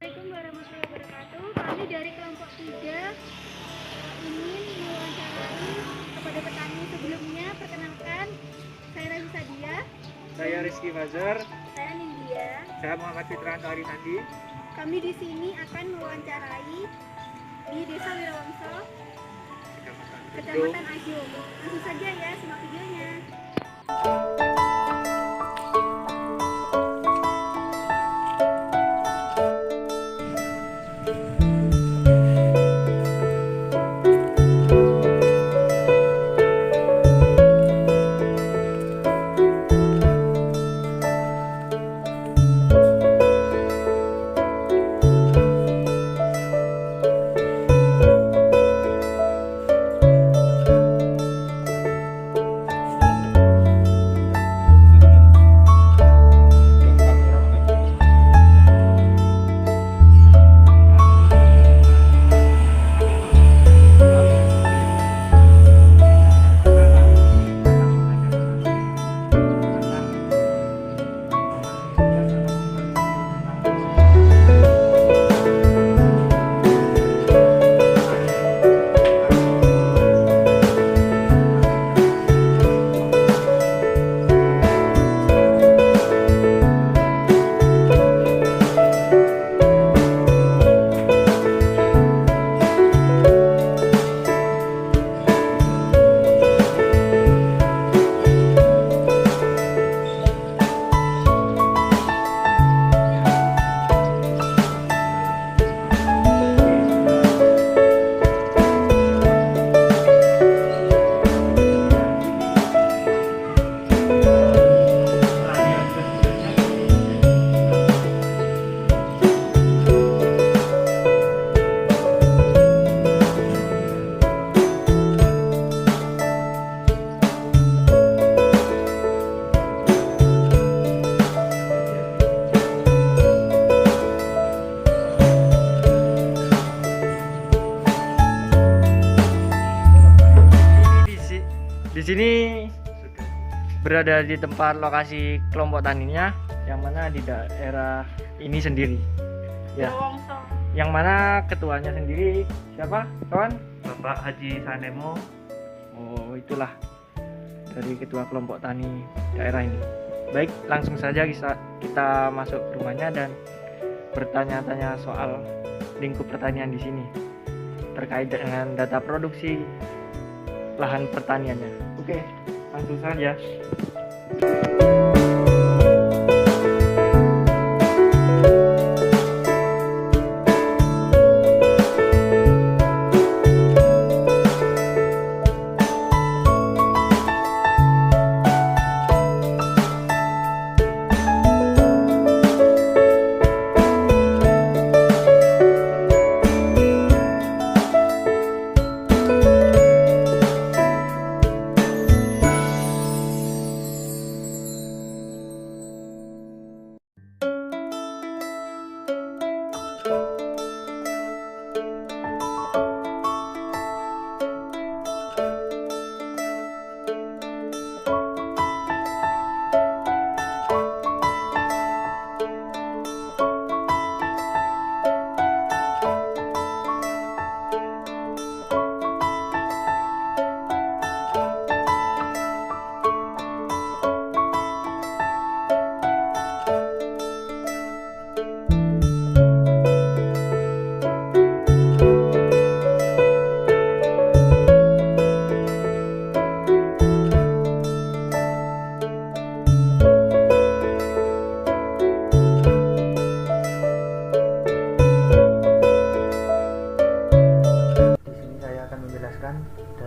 Assalamualaikum warahmatullahi wabarakatuh. Kami dari kelompok 3 ingin mewawancarai kepada petani sebelumnya. Perkenalkan, saya Razi Sadia. Saya Rizky Fajar. Saya Nindya. Saya Muhammad Fitranto Arisandi. Kami di sini akan mewawancarai di Desa Wirawangsa, Kecamatan Ajung. Langsung saja ya, simak videonya. Di sini berada di tempat lokasi kelompok taninya, yang mana di daerah ini sendiri. Ya. Yang mana ketuanya sendiri siapa, kawan? Bapak Haji Sanemo. Oh, itulah dari ketua kelompok tani daerah ini. Baik, langsung saja kita masuk ke rumahnya dan bertanya-tanya soal lingkup pertanian di sini terkait dengan data produksi lahan pertaniannya. Oke, langsung saja.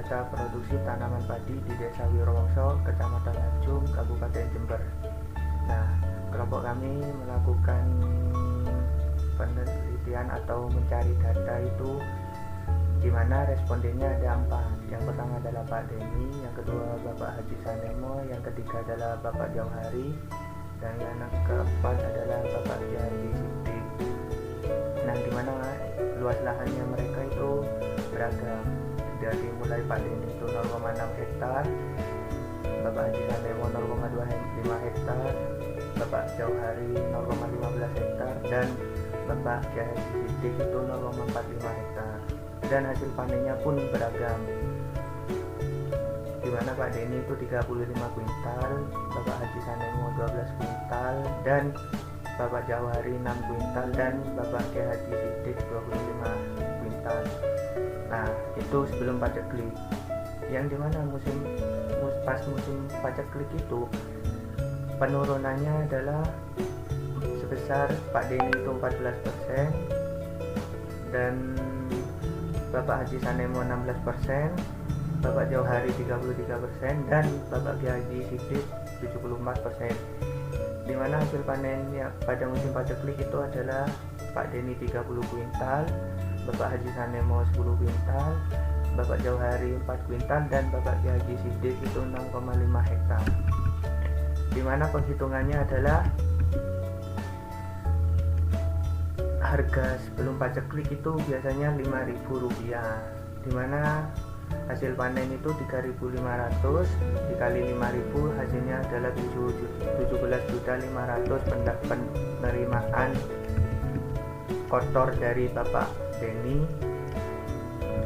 Data produksi tanaman padi di Desa Wirawangsa, Kecamatan Ajung, Kabupaten Jember. Nah, kelompok kami melakukan penelitian atau mencari data itu, di mana respondennya ada 4. Yang pertama adalah Pak Deni, yang kedua Bapak Haji Sanemo, yang ketiga adalah Bapak Jauhari, dan yang keempat adalah Bapak Haji Sidik. Nah, di mana luas lahannya mereka itu beragam. Dari mulai Pak Deni itu 0,6 hektar, Bapak Haji Sanemo 0,25 hektar, Bapak Jauhari 0,15 hektar, dan Bapak Kiai Haji Sidik itu 0,45 hektar, dan hasil panennya pun beragam, di mana Pak Denny itu 35 kuintal, Bapak Haji Sanemo 12 kuintal, dan Bapak Jauhari 6 kuintal, dan Bapak Kiai Haji Sidik 25 kuintal. Nah, itu sebelum paceklik. Yang dimana pas musim paceklik itu penurunannya adalah sebesar Pak Denny itu 14%, dan Bapak Haji Sanemo 16%, Bapak Jauhari 33%, dan Bapak Kiai Haji Sidik 74%. Dimana hasil panennya pada musim paceklik itu adalah Pak Denny 30 kuintal, Bapak Haji Sanemo 10 kuintal, Bapak Jauhari 4 kuintal, dan Bapak Kiai Haji Sidik itu 6,5 hektar. Dimana penghitungannya adalah harga sebelum paceklik itu biasanya Rp5.000, dimana hasil panen itu 3.500 dikali 5.000 hasilnya adalah 17.500.000 penerimaan kotor dari Bapak Denny.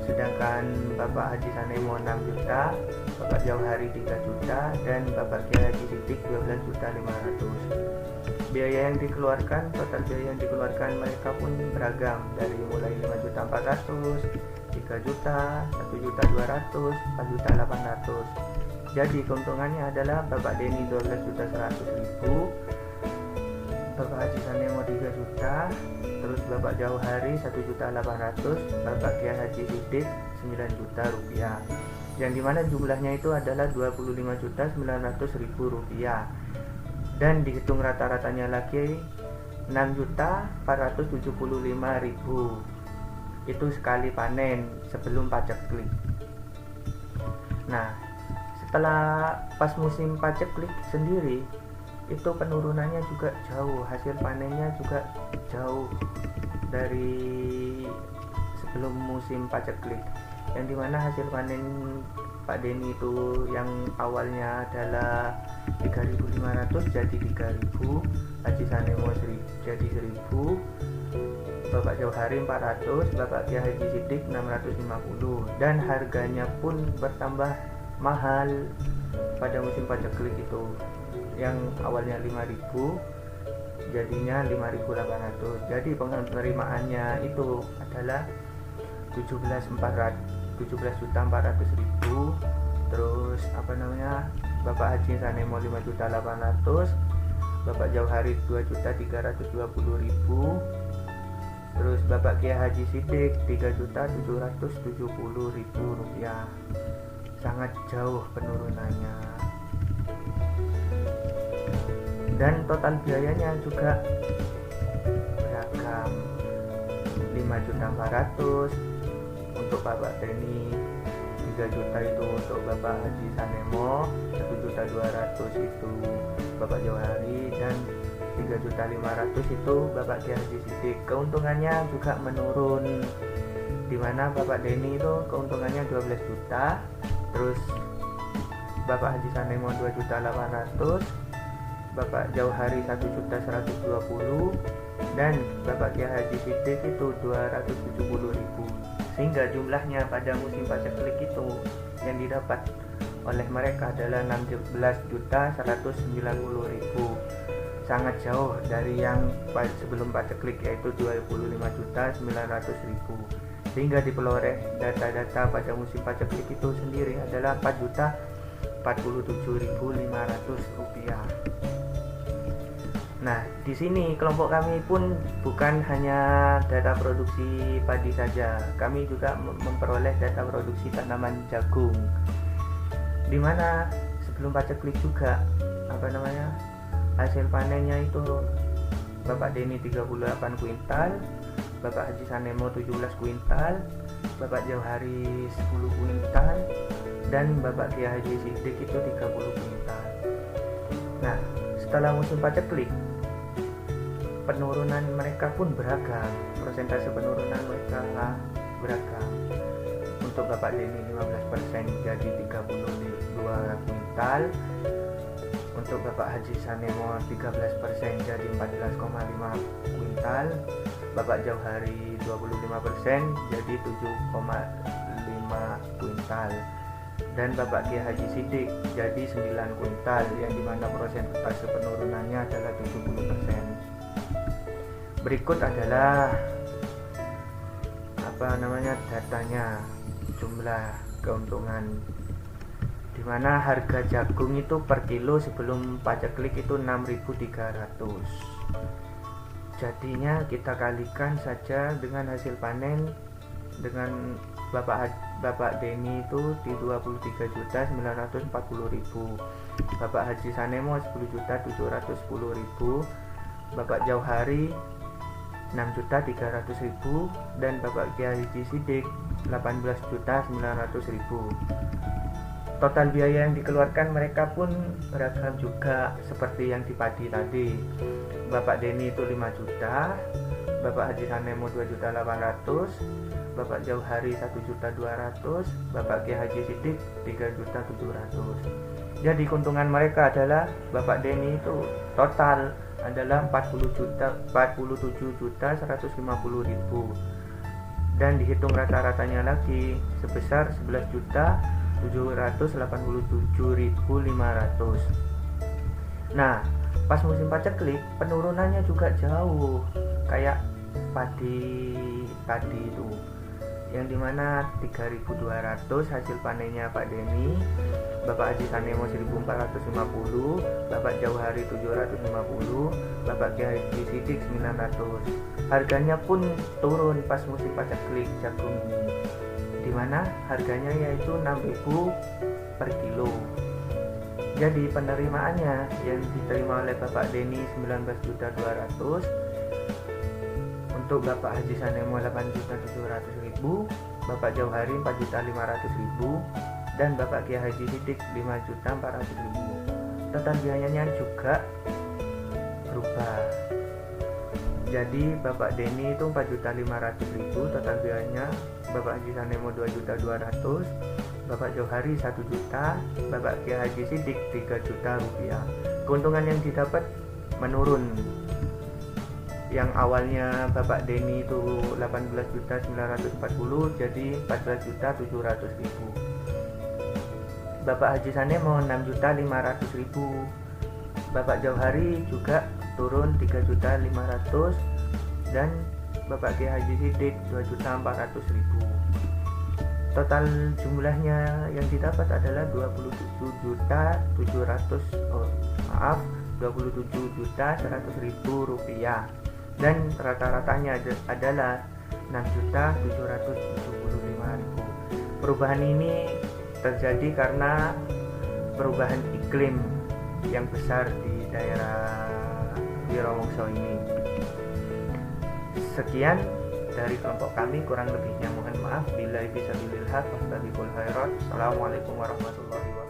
Sedangkan Bapak Haji Sanemo 6 juta, Bapak Jauhari 3 juta, dan Bapak Kiai Haji Sidik 12.500.000. Biaya yang dikeluarkan, total biaya yang dikeluarkan mereka pun beragam, dari mulai 5.400.000, 3 juta, 1.200.000, 4.800.000. Jadi keuntungannya adalah Bapak Denny 12.100.000, Bapak Haji Sanemo 3 juta, terus Bapak Jauhari 1.800.000, Bapak Kiai Haji Sidik 9 juta rupiah. Yang dimana jumlahnya itu adalah 25.900.000 rupiah, dan dihitung rata-ratanya lagi 6.475.000. Itu sekali panen sebelum paceklik. Nah, setelah pas musim paceklik sendiri itu penurunannya juga jauh, hasil panennya juga jauh dari sebelum musim paceklik. Yang dimana hasil panen Pak Denny itu yang awalnya adalah 3.500 jadi 3.000, Haji Sanemo jadi 1.000, Bapak Jauhari 400, Bapak Kiai Haji Sidik 650, dan harganya pun bertambah mahal pada musim paceklik itu. Yang awalnya 5.000 jadinya 5.800. Jadi penerimaannya itu adalah 17.400.000. Terus Bapak Haji Sanemo 5.800.000, Bapak Jauhari 2.320.000, terus Bapak Kiai Haji Sidik 3.770.000 rupiah. Sangat jauh penurunannya, dan total biayanya juga beragam, 5.400.000 untuk Bapak Denny, 3 juta itu untuk Bapak Haji Sanemo, 1.200.000 itu Bapak Jauhari, dan 3.500.000 itu Bapak Kiai Haji Sidik. Keuntungannya juga menurun, dimana Bapak Denny itu keuntungannya 12 juta, terus Bapak Haji Sanemo 2.800.000, Bapak Jauhari 1.120.000, dan Bapak Kiai Haji Sidik itu 270.000. Sehingga jumlahnya pada musim paceklik itu yang didapat oleh mereka adalah 16.190.000. Sangat jauh dari yang sebelum paceklik, yaitu 25.900.000. Sehingga diperoleh data-data pada musim paceklik itu sendiri adalah 4.047.500 rupiah. Nah, di sini kelompok kami pun bukan hanya data produksi padi saja, kami juga memperoleh data produksi tanaman jagung, di mana sebelum paceklik juga hasil panennya itu Bapak Denny 38 kuintal, Bapak Haji Sanemo 17 kuintal, Bapak Jauhari 10 kuintal, dan Bapak Kiai Haji Sidik itu 30 kuintal. Nah, setelah musim paceklik, penurunan mereka pun beragam, persentase penurunan mereka beragam. Untuk Bapak Denny 15% jadi 32 kuintal, untuk Bapak Haji Sanemo 13% jadi 14,5 kuintal, Bapak Jauhari 25% jadi 7,5 kuintal, dan Bapak Kiai Haji Sidik jadi 9 kuintal, yang dimana persentase penurunannya adalah 70%. Berikut adalah datanya, jumlah keuntungan, dimana harga jagung itu per kilo sebelum paceklik itu 6.300. Jadinya kita kalikan saja dengan hasil panen dengan Bapak Deni itu di 23.940.000, Bapak Haji Sanemo 10.710.000, Bapak Jauhari 6.300.000, dan Bapak Kiai Haji Sidik 18.900.000. Total biaya yang dikeluarkan mereka pun beragam juga, seperti yang di padi tadi. Bapak Deni itu 5 juta, Bapak Haji Sanemo 2.800.000, Bapak Jauhari 1.200.000, Bapak Kiai Haji Sidik 3.700.000. Jadi keuntungan mereka adalah Bapak Deni itu total adalah 47.150.000, dan dihitung rata-ratanya lagi sebesar 11.787.500. Nah, pas musim paceklik penurunannya juga jauh, kayak padi itu, yang dimana 3.200 hasil panennya Pak Deni, Bapak Haji Sanemo 1.450, Bapak Jauhari 750, Bapak Kiai Haji Sidik 900. Harganya pun turun pas musim paceklik jagung ini, dimana harganya yaitu 6.000 per kilo. Jadi penerimaannya yang diterima oleh Bapak Deni 19.200.000, untuk Bapak Haji Sanemo 8.700.000, Bapak Jauhari 4.500.000, dan Bapak Kiai Haji Sidik 5.400.000. Total biayanya juga berubah. Jadi Bapak Deni itu 4.500.000 total biayanya, Bapak Haji Sanemo 2.200.000, Bapak Jauhari 1 juta, Bapak Kiai Haji Sidik 3 juta rupiah. Keuntungan yang didapat menurun. Yang awalnya Bapak Deni itu 18.940 jadi 14.700.000. Bapak Haji Sanemo 6.500.000. Bapak Jauhari juga turun 3.500.000, dan Bapak Kiai Haji Sidik 2.400.000. Total jumlahnya yang didapat adalah 27.100.000 rupiah, dan rata-ratanya adalah 6.775.000. Perubahan ini terjadi karena perubahan iklim yang besar di daerah Wirowongso ini. Sekian dari kelompok kami, kurang lebihnya mohon maaf. Billahi fisabilillah, wassalamualaikum warahmatullahi wabarakatuh.